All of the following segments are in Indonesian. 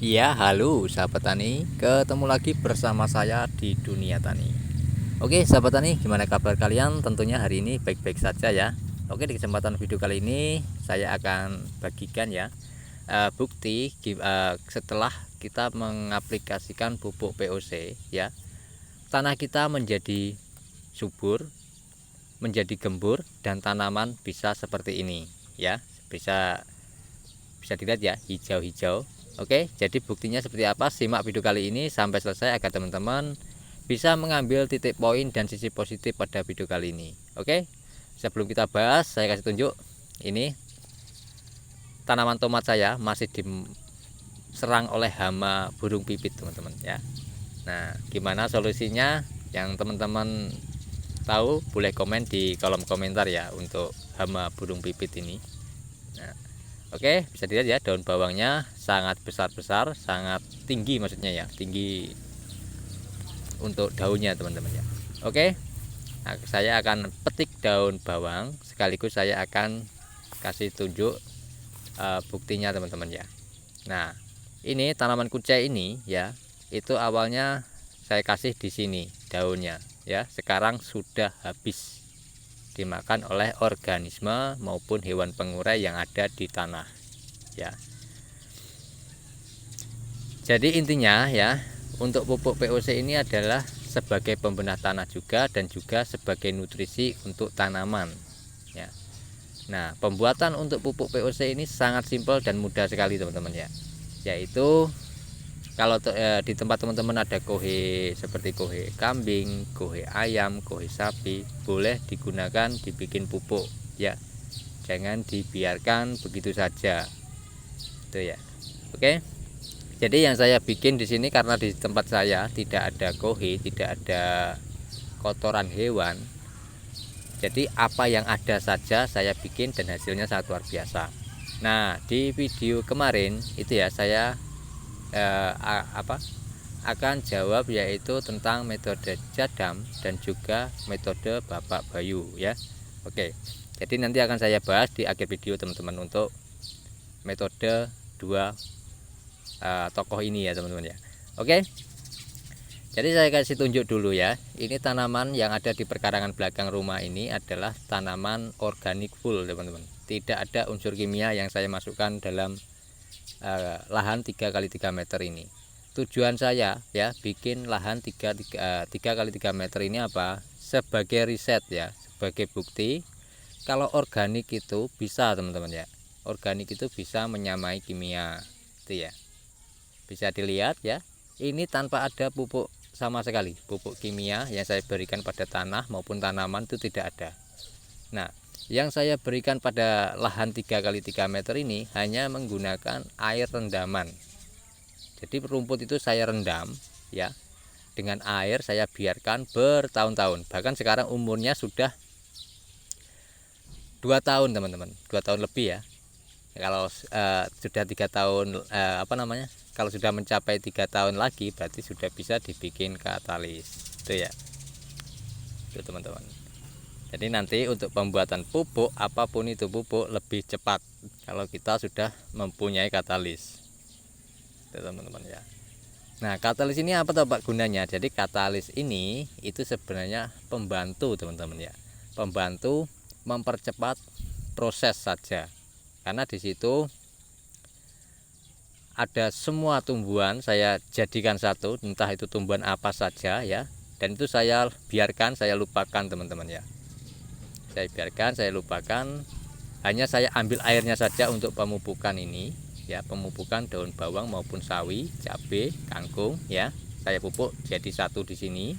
Iya, halo sahabat tani, ketemu lagi bersama saya di Dunia Tani. Oke sahabat tani, gimana kabar kalian? Tentunya hari ini baik-baik saja ya. Oke, di kesempatan video kali ini saya akan bagikan ya bukti setelah kita mengaplikasikan pupuk POC ya, tanah kita menjadi subur, menjadi gembur, dan tanaman bisa seperti ini ya. Bisa dilihat ya, hijau-hijau. Oke, jadi buktinya seperti apa? Simak video kali ini sampai selesai agar teman-teman bisa mengambil titik poin dan sisi positif pada video kali ini. Oke, sebelum kita bahas, saya kasih tunjuk. Ini tanaman tomat saya masih diserang oleh hama burung pipit, teman-teman ya. Nah, gimana solusinya? Yang teman-teman tahu boleh komen di kolom komentar ya untuk hama burung pipit ini. Nah, oke, bisa dilihat ya, daun bawangnya sangat besar-besar, sangat tinggi, maksudnya ya, tinggi untuk daunnya teman-teman ya. Oke, nah, saya akan petik daun bawang sekaligus saya akan kasih tunjuk buktinya teman-teman ya. Nah, ini tanaman kucai ini ya, itu awalnya saya kasih di sini daunnya ya, sekarang sudah habis dimakan oleh organisme maupun hewan pengurai yang ada di tanah ya. Jadi intinya ya, untuk pupuk POC ini adalah sebagai pembenah tanah juga dan juga sebagai nutrisi untuk tanaman ya. Nah, pembuatan untuk pupuk POC ini sangat simpel dan mudah sekali teman-teman ya. Yaitu kalau di tempat teman-teman ada kohe seperti kohe kambing, kohe ayam, kohe sapi, boleh digunakan dibikin pupuk ya. Jangan dibiarkan begitu saja. Itu ya. Oke. Jadi yang saya bikin di sini karena di tempat saya tidak ada kohe, tidak ada kotoran hewan. Jadi apa yang ada saja saya bikin dan hasilnya sangat luar biasa. Nah, di video kemarin itu ya saya akan jawab yaitu tentang metode jadam dan juga metode Bapak Bayu ya. Oke. Jadi nanti akan saya bahas di akhir video teman-teman untuk metode dua tokoh ini ya teman-teman ya. Oke, jadi saya kasih tunjuk dulu ya. Ini tanaman yang ada di perkarangan belakang rumah ini adalah tanaman organik full teman-teman. Tidak ada unsur kimia yang saya masukkan dalam lahan 3x3 meter ini. Tujuan saya ya bikin lahan 3x3 meter ini apa? Sebagai riset ya, sebagai bukti kalau organik itu bisa teman-teman ya. Organik itu bisa menyamai kimia itu ya. Bisa dilihat ya, ini tanpa ada pupuk sama sekali, pupuk kimia yang saya berikan pada tanah maupun tanaman itu tidak ada. Nah, yang saya berikan pada lahan 3x3 meter ini hanya menggunakan air rendaman. Jadi rumput itu saya rendam ya, dengan air saya biarkan bertahun-tahun. Bahkan sekarang umurnya sudah 2 tahun teman-teman, 2 tahun lebih ya. Kalau sudah 3 tahun kalau sudah mencapai 3 tahun lagi berarti sudah bisa dibikin katalis itu ya, itu teman-teman. Jadi nanti untuk pembuatan pupuk apapun itu pupuk lebih cepat kalau kita sudah mempunyai katalis itu teman-teman ya. Nah, katalis ini apa tuh Pak gunanya? Jadi katalis ini itu sebenarnya pembantu teman-teman ya, pembantu mempercepat proses saja. Karena di situ ada semua tumbuhan saya jadikan satu, entah itu tumbuhan apa saja ya, dan itu saya biarkan, saya lupakan teman-teman ya. Saya biarkan, saya lupakan, hanya saya ambil airnya saja untuk pemupukan ini ya, pemupukan daun bawang maupun sawi, cabai, kangkung ya. Saya pupuk jadi satu di sini.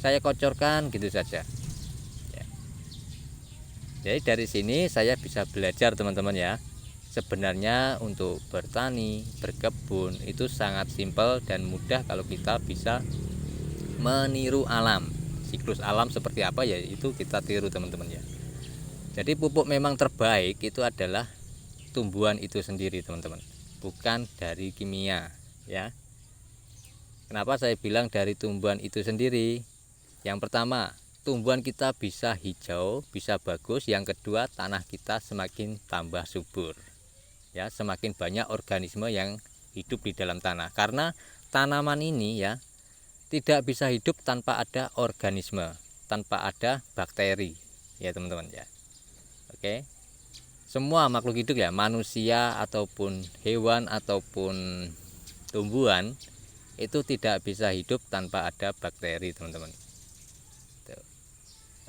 Saya kocorkan gitu saja. Ya. Jadi dari sini saya bisa belajar teman-teman ya. Sebenarnya untuk bertani, berkebun itu sangat simpel dan mudah kalau kita bisa meniru alam. Siklus alam seperti apa ya itu kita tiru teman-teman ya. Jadi pupuk memang terbaik itu adalah tumbuhan itu sendiri teman-teman, bukan dari kimia ya. Kenapa saya bilang dari tumbuhan itu sendiri? Yang pertama, tumbuhan kita bisa hijau, bisa bagus. Yang kedua, tanah kita semakin tambah subur ya, semakin banyak organisme yang hidup di dalam tanah, karena tanaman ini ya tidak bisa hidup tanpa ada organisme, tanpa ada bakteri ya teman-teman ya. Oke, semua makhluk hidup ya, manusia ataupun hewan ataupun tumbuhan itu tidak bisa hidup tanpa ada bakteri teman-teman.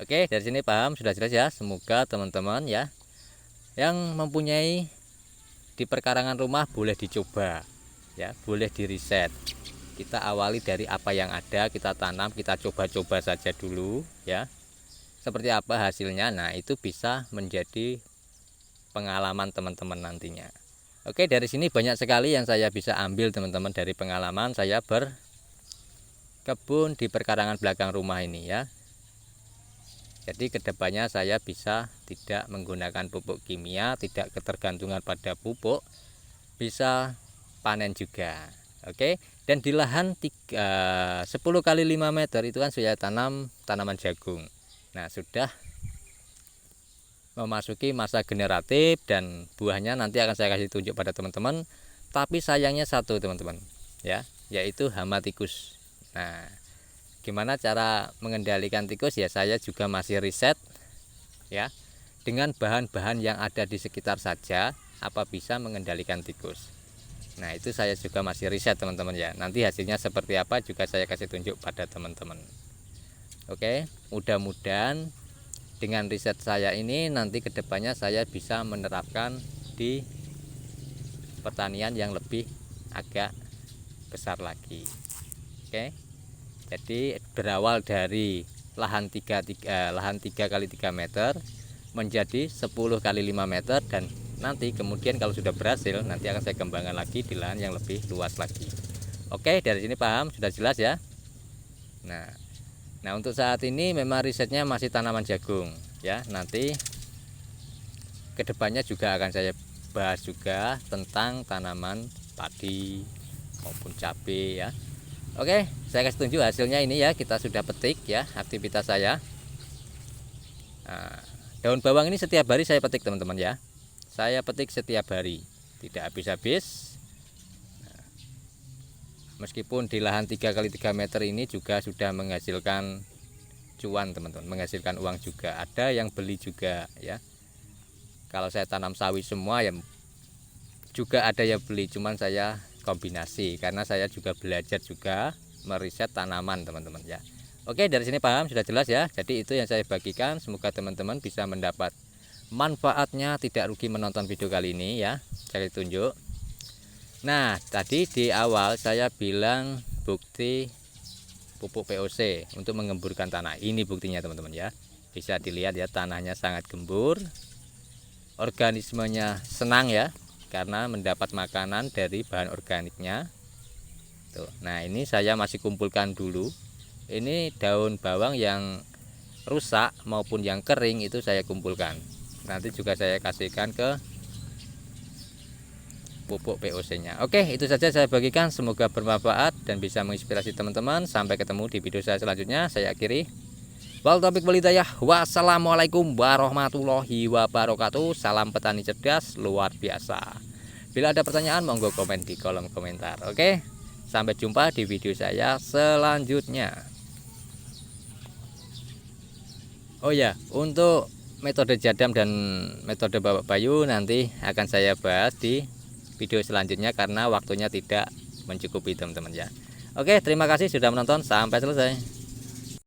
Oke, dari sini paham, sudah jelas ya. Semoga teman-teman ya yang mempunyai di perkarangan rumah boleh dicoba ya, boleh diriset. Kita awali dari apa yang ada, kita tanam, kita coba-coba saja dulu ya. Seperti apa hasilnya, nah itu bisa menjadi pengalaman teman-teman nantinya. Oke, dari sini banyak sekali yang saya bisa ambil teman-teman dari pengalaman saya berkebun di perkarangan belakang rumah ini ya. Jadi kedepannya saya bisa tidak menggunakan pupuk kimia, tidak ketergantungan pada pupuk, bisa panen juga. Oke, dan di lahan 10 kali 5 meter itu kan saya tanam tanaman jagung. Nah, sudah memasuki masa generatif dan buahnya nanti akan saya kasih tunjuk pada teman-teman. Tapi sayangnya satu teman-teman ya, yaitu hama tikus. Nah, gimana cara mengendalikan tikus ya, saya juga masih riset ya, dengan bahan-bahan yang ada di sekitar saja apa bisa mengendalikan tikus. Nah, itu saya juga masih riset teman-teman ya. Nanti hasilnya seperti apa juga saya kasih tunjuk pada teman-teman. Oke, mudah-mudahan dengan riset saya ini nanti kedepannya saya bisa menerapkan di pertanian yang lebih agak besar lagi. Oke, jadi berawal dari lahan 3 kali 3 meter menjadi 10 kali 5 meter, dan nanti kemudian kalau sudah berhasil nanti akan saya kembangkan lagi di lahan yang lebih luas lagi. Oke, dari sini paham, sudah jelas ya. Nah untuk saat ini memang risetnya masih tanaman jagung ya. Nanti kedepannya juga akan saya bahas juga tentang tanaman padi maupun cabai ya. Oke, saya kasih tunjuk hasilnya ini ya, kita sudah petik ya, aktivitas saya. Nah, daun bawang ini setiap hari saya petik teman-teman ya. Saya petik setiap hari, tidak habis-habis. Nah, meskipun di lahan 3 kali 3 meter ini juga sudah menghasilkan cuan teman-teman, menghasilkan uang juga. Ada yang beli juga ya. Kalau saya tanam sawi semua ya juga ada yang beli, cuman saya kombinasi karena saya juga belajar juga meriset tanaman teman-teman ya. Oke, dari sini paham, sudah jelas ya. Jadi itu yang saya bagikan, semoga teman-teman bisa mendapat manfaatnya, tidak rugi menonton video kali ini ya. Saya tunjuk. Nah, tadi di awal saya bilang bukti pupuk POC untuk mengemburkan tanah. Ini buktinya teman-teman ya. Bisa dilihat ya, tanahnya sangat gembur. Organismenya senang ya, karena mendapat makanan dari bahan organiknya. Tuh. Nah, ini saya masih kumpulkan dulu. Ini daun bawang yang rusak maupun yang kering itu saya kumpulkan. Nanti juga saya kasihkan ke pupuk POC-nya. Oke, itu saja saya bagikan. Semoga bermanfaat dan bisa menginspirasi teman-teman. Sampai ketemu di video saya selanjutnya. Saya akhiri. Wal taufiq wal hidayah. Wassalamualaikum warahmatullahi wabarakatuh. Salam petani cerdas luar biasa. Bila ada pertanyaan monggo komen di kolom komentar. Oke, sampai jumpa di video saya selanjutnya. Oh ya, untuk metode jadam dan metode Bapak Bayu nanti akan saya bahas di video selanjutnya karena waktunya tidak mencukupi teman-teman ya. Oke, terima kasih sudah menonton sampai selesai.